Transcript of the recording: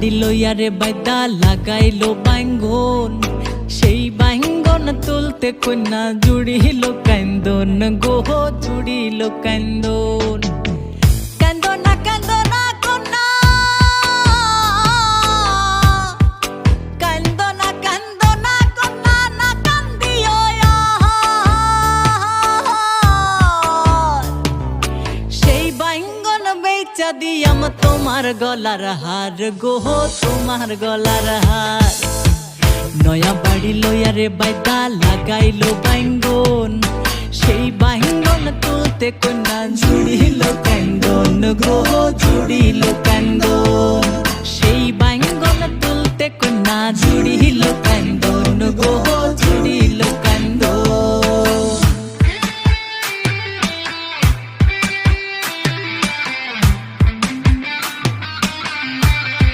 বাড়ি লইয়ারে বাইদা লাগাইলো বাইঙ্গন, সেই বাইঙ্গন তুলতে কন্যা জুড়িল কান্দন গো, জুড়িল কান্দন। কান্দনা কান্দনা কন্যা, কান্দনা কান্দনা কন্যা, না কান্দিও সেই বাইঙ্গন বেচা দিয়াম তোমার গলার হার গো, তোমার গলার হার। নয়া বাড়ি লইয়ারে বাইদা লাগাইলো বাইঙ্গন, সেই বাইঙ্গন তুলতে কন্যা জুড়িল কান্দন গো, জুড়িল কান্দন। সেই বাইঙ্গন তুলতে কন্যা জুড়ি